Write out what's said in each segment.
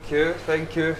Thank you, thank you.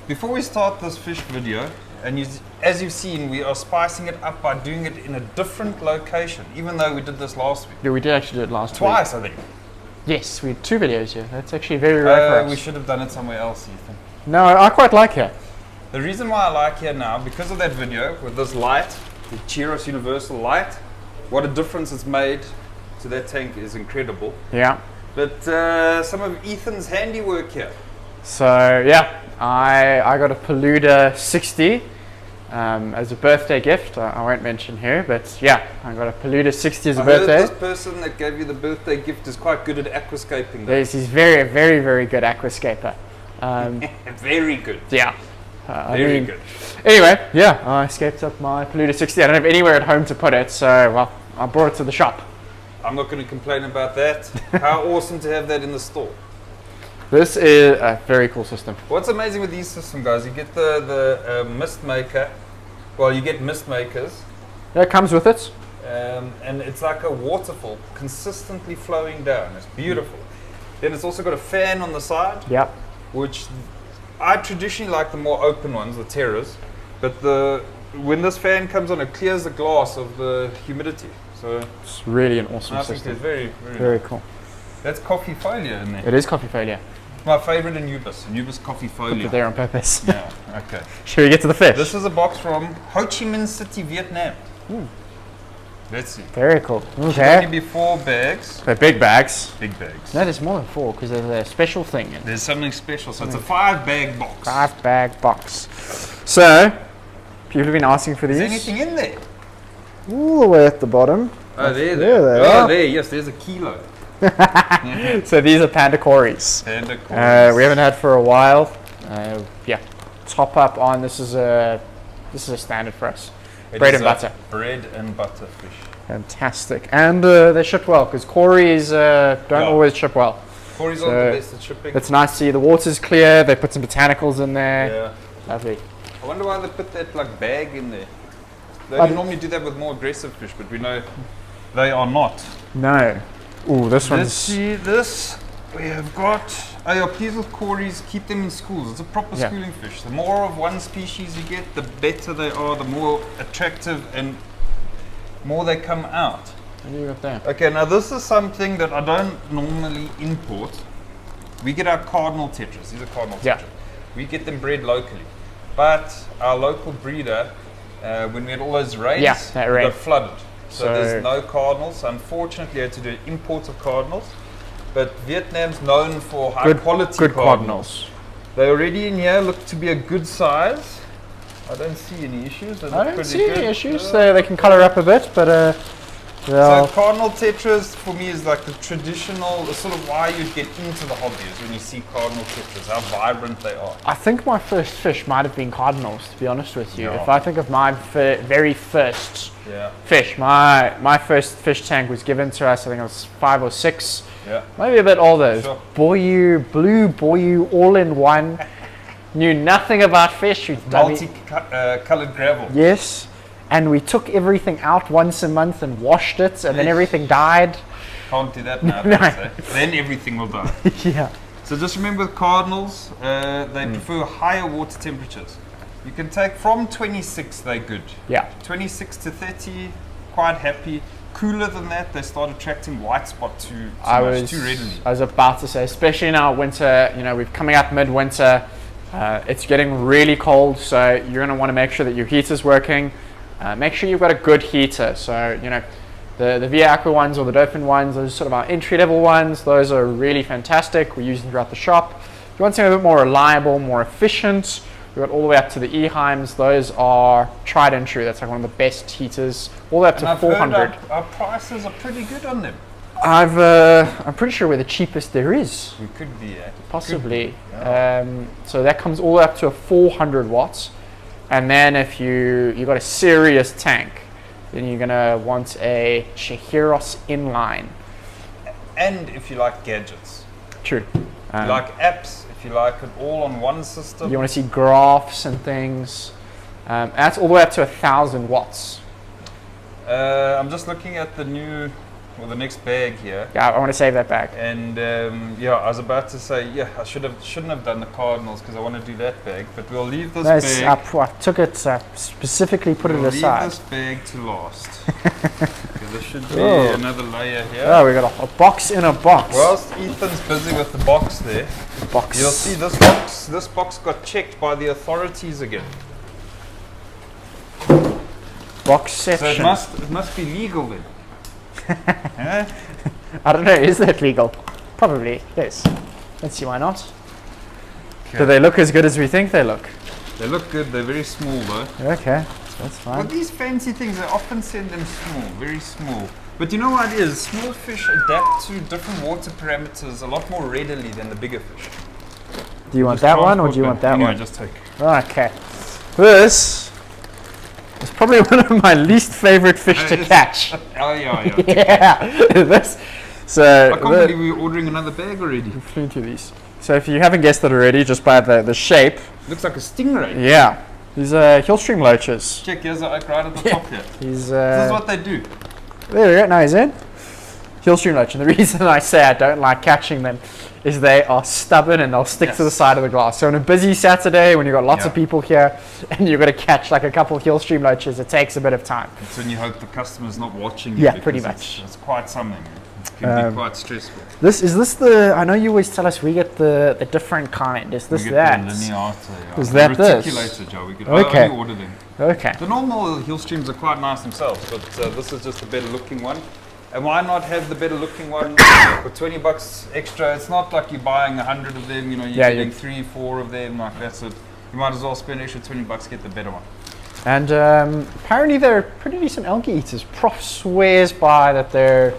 Before we start this fish video, and as you've seen, we are spicing it up by doing it in a different location, even though we did this last week. Yeah, we did actually do it last week. Twice, I think. Yes, we had 2 videos here. That's actually very rare for us. We should have done it somewhere else, Ethan. No, I quite like here. The reason why I like here now, because of that video with this light, the Chiros Universal light, what a difference it's made to that tank is incredible. Yeah. But some of Ethan's handiwork here. So yeah, I got a Paluda 60 as a birthday gift. I won't mention here, but yeah, I got a Paluda 60 as a birthday. Heard this person that gave you the birthday gift is quite good at aquascaping. Yes, he's very, very, very good aquascaper. Very good. Yeah. Very good. Anyway, yeah, I escaped up my Paluda 60. I don't have anywhere at home to put it, so well, I brought it to the shop. I'm not going to complain about that. How awesome to have that in the store. This is a very cool system. What's amazing with these systems, guys, you get the mist maker. Well, you get mist makers. Yeah, it comes with it. And it's like a waterfall consistently flowing down. It's beautiful. Then it's also got a fan on the side. Yep. Which I traditionally like the more open ones, the tetras. But when this fan comes on, it clears the glass of the humidity. So it's really an awesome I system. think it's very cool. That's coffee folia in there. It is coffee folia. My favorite Anubis coffee folia. Put it there on purpose. Yeah, okay. Shall we get to the fish? This is a box from Ho Chi Minh City, Vietnam. Let's see. Very cool. Should Okay. only be 4 bags. They're big bags. Big bags. No, there's more than 4 because there's a special thing in it. There's something special. So it's a 5-bag box. 5-bag box. So, people have been asking for these. Is there anything in there? All the way at the bottom. Oh, there they are. Oh, there. Yes, there's a kilo. So these are Panda cories. Panda cories. We haven't had for a while. Yeah, top up on this is a standard for us. Bread and butter. Bread and butter fish. Fantastic, and they ship well because cories don't always ship well. Cories aren't the best at shipping. It's nice to see the water's clear. They put some botanicals in there. Yeah. Lovely. I wonder why they put that like bag in there. They normally do that with more aggressive fish, but we know they are not. No. Ooh, this one's... Let's see this. We have got... Oh yeah, please with cories, keep them in schools. It's a proper schooling fish. The more of one species you get, the better they are, the more attractive and more they come out. What do you got there? Okay, now this is something that I don't normally import. We get our Cardinal tetras. These are Cardinal tetras. We get them bred locally. But our local breeder, when we had all those rains, got flooded. So there's no Cardinals. Unfortunately, I had to do imports of Cardinals. But Vietnam's known for high quality Cardinals. They already in here look to be a good size. I don't see any issues. I don't see any issues. They can color up a bit, but so Cardinal tetras for me is like the traditional, sort of why you'd get into the hobby is when you see Cardinal tetras, how vibrant they are. I think my first fish might have been Cardinals, to be honest with you. If I think of my very first fish, my first fish tank was given to us, I think I was 5 or 6, maybe a bit older. Sure. Blue Boyu, all in one. Knew nothing about fish. Multi-colored gravel. Yes. And we took everything out once a month and washed it, and then everything died. Can't do that now. Then everything will die. Yeah. So just remember with Cardinals, they prefer higher water temperatures. You can take from 26, they're good. Yeah. 26 to 30, quite happy. Cooler than that, they start attracting white spot too readily. I was about to say, especially now winter, we're coming up midwinter, it's getting really cold, so you're going to want to make sure that your heater's working. Make sure you've got a good heater. So, the Via Aqua ones or the Dolphin ones, those are sort of our entry-level ones. Those are really fantastic. We use them throughout the shop. If you want something a bit more reliable, more efficient, we've got all the way up to the Eheims. Those are tried and true. That's like one of the best heaters, all the way up to 400. Our prices are pretty good on them. I'm pretty sure we're the cheapest there is. We could be, possibly. So that comes all the way up to a 400 watts. And then if you got a serious tank, then you're gonna want a Chiros inline. And if you like gadgets. True. If you like apps, if you like it all on one system. You want to see graphs and things. That's all the way up to 1,000 watts. I'm just looking at the new or the next bag here. Yeah, I want to save that bag. And yeah, I was about to say, yeah, I shouldn't have done the Cardinals because I want to do that bag, but we'll leave this bag. I took it, specifically put it aside. Leave this bag to last. There should be another layer here. Oh, we got a box in a box. Whilst Ethan's busy with the box there, you'll see this box got checked by the authorities again. Box section. So it must be legal then. Huh? I don't know, is that legal? Probably, yes. Let's see, why not? Okay. Do they look as good as we think they look? They look good, they're very small though. Okay, that's fine. Well, these fancy things, they often send them small, very small. But you know what it is? Small fish adapt to different water parameters a lot more readily than the bigger fish. Do you want that one or do you want that one? Just take. Okay. This is probably one of my least favorite fish to catch. Oh yeah. Yeah. So I can't believe we're ordering another bag already. We flew into these. So if you haven't guessed it already, just by the shape. Looks like a stingray. Yeah. These are Hillstream loaches. Check, here's the oak right at the top here. This is what they do. There we go. No, he's in. Hillstream loach. And the reason I say I don't like catching them is they are stubborn and they'll stick to the side of the glass. So on a busy Saturday when you've got lots of people here and you've got to catch like a couple of Hillstream loaches, it takes a bit of time. It's when you hope the customer's not watching you. Yeah, pretty much. It's quite something. It can be quite stressful. Is this the, I know you always tell us we get the different kind. Is this that? The lineata, Is that this? Reticulated, Joe. We could okay. only order them. Okay. The normal Hillstreams are quite nice themselves, but this is just a better looking one. And why not have the better looking one for 20 bucks extra? It's not like you're buying 100 of them, you know, you're getting 3, 4 of them, like that's it. You might as well spend an extra 20 bucks, get the better one. And apparently they're pretty decent algae eaters. Prof swears by that they're,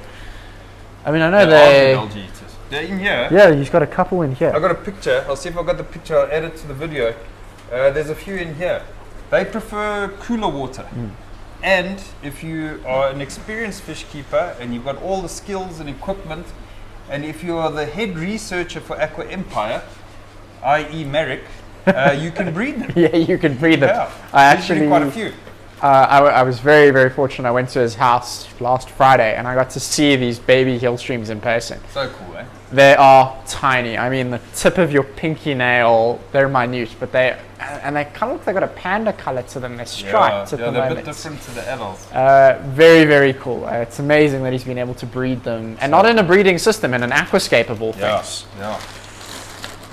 I mean, I know they're algae eaters. They're in here. Yeah, he's got a couple in here. I got a picture. I'll see if I've got the picture. I'll add it to the video. There's a few in here. They prefer cooler water. And if you are an experienced fish keeper and you've got all the skills and equipment, and if you are the head researcher for Aqua Empire, i.e. Merrick, you can breed them. Yeah, you can breed them. Yeah, I actually quite a few. I was very, very fortunate. I went to his house last Friday and I got to see these baby Hillstreams in person. So cool, eh? They are tiny. I mean, the tip of your pinky nail, they're minute, but they kind of look, they've got a panda color to them. They're striped at the moment. They're a bit different to the adults. Very, very cool. It's amazing that he's been able to breed them, and not in a breeding system, in an aquascape of all things. Yeah.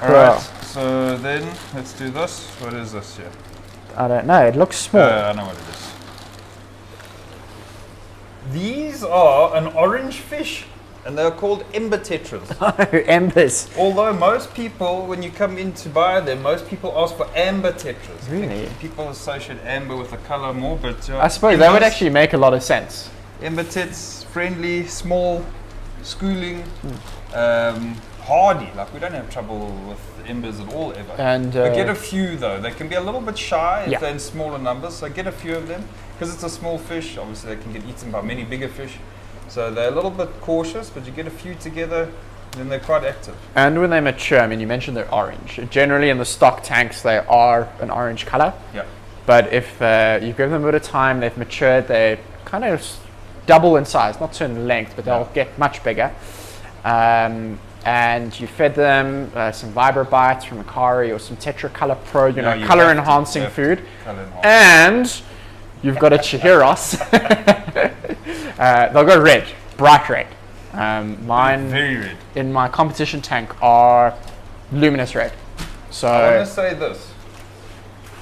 All right, so then let's do this. What is this here? I don't know. It looks small. I know what it is. These are an orange fish. And they're called Ember tetras. Oh, embers. Although most people, when you come in to buy them, most people ask for amber tetras. Really? People associate amber with the color more, but I suppose that would actually make a lot of sense. Ember tets, friendly, small, schooling, hardy. Like we don't have trouble with embers at all ever. And but get a few though. They can be a little bit shy if they're in smaller numbers. So get a few of them because it's a small fish. Obviously, they can get eaten by many bigger fish. So they're a little bit cautious, but you get a few together, then they're quite active. And when they mature, I mean, you mentioned they're orange. Generally in the stock tanks, they are an orange color. Yeah. But if you give them a bit of time, they've matured, they kind of double in size, not so in length, but they'll get much bigger. And you fed them some Vibrobites from Macari or some Tetra Color Pro, you know, color enhancing food. And you've got a Chihiros. They'll go red, bright red. Mine, very red. In my competition tank are luminous red. So I want to say this.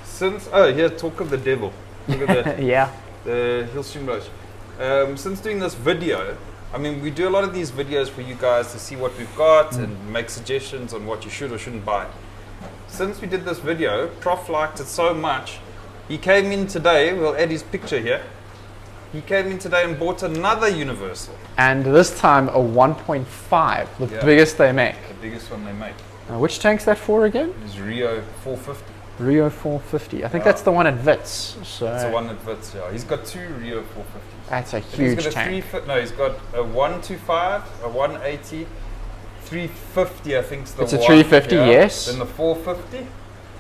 Since here, talk of the devil. Look at that. Yeah. The Hillstream loach. Since doing this video, I mean, we do a lot of these videos for you guys to see what we've got and make suggestions on what you should or shouldn't buy. Since we did this video, Prof liked it so much. He came in today. We'll add his picture here. He came in today and bought another Universal. And this time a 1.5, the biggest they make. The biggest one they make. Which tank's that for again? It's Rio 450. Rio 450. I think that's the one at Wits. So that's the one at Wits, yeah. He's got two Rio 450s. That's a huge tank. He's got a 125, a 180, 350 I think is the one. It's a 350, yes. Then the 450.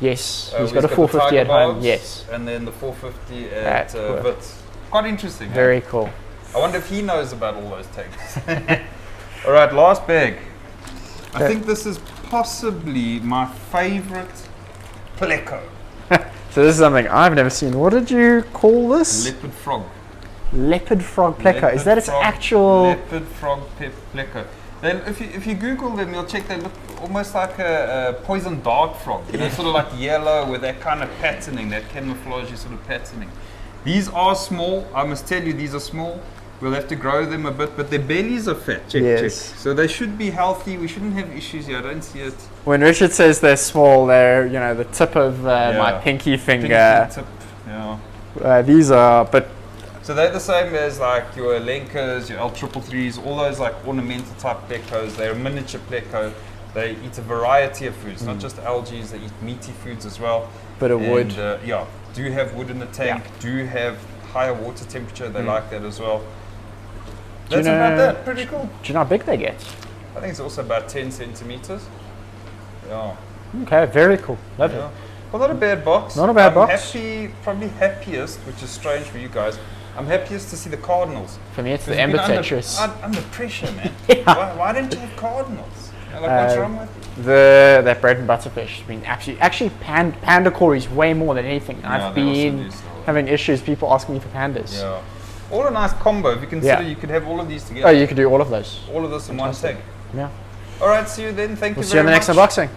Yes, he's got a 450 at home, yes. And then the 450 at Wits. Quite interesting. Very cool. I wonder if he knows about all those tags. All right, last bag. I think this is possibly my favorite pleco. So this is something I've never seen. What did you call this? Leopard frog. Leopard frog pleco. Leopard Is that its frog, actual? Leopard frog pleco. Then if you Google them, you'll check they look almost like a poison dart frog. You know, sort of like yellow with that kind of patterning, that camouflage sort of patterning. These are small. I must tell you, these are small. We'll have to grow them a bit, but their bellies are fat. Check. So they should be healthy. We shouldn't have issues here. I don't see it. When Richard says they're small, they're the tip of my pinky finger. Pinky tip. Yeah. These are, but so they're the same as like your Lenkas, your L333s, all those like ornamental type plecos. They're a miniature pleco. They eat a variety of foods, not just algae. They eat meaty foods as well. Bit of wood. Do have wood in the tank. Do have higher water temperature. They like that as well. That's about that. Pretty cool. Do you know how big they get? I think it's also about 10 centimeters. Yeah. Okay, very cool. Lovely. Yeah. Well, not a bad box. Not a bad box. Probably happiest, which is strange for you guys. I'm happiest to see the Cardinals. For me, it's the Ember tetras. Under pressure, man. Yeah. Why don't you have Cardinals? What's wrong with you? That bread and butter fish has been actually panda cories way more than anything. I've been having issues. People asking me for pandas. Yeah. All a nice combo. If you consider you could have all of these together. Oh, you could do all of those. All of this in one tank. Yeah. All right, see you then. Thank you very much. See you in the next unboxing.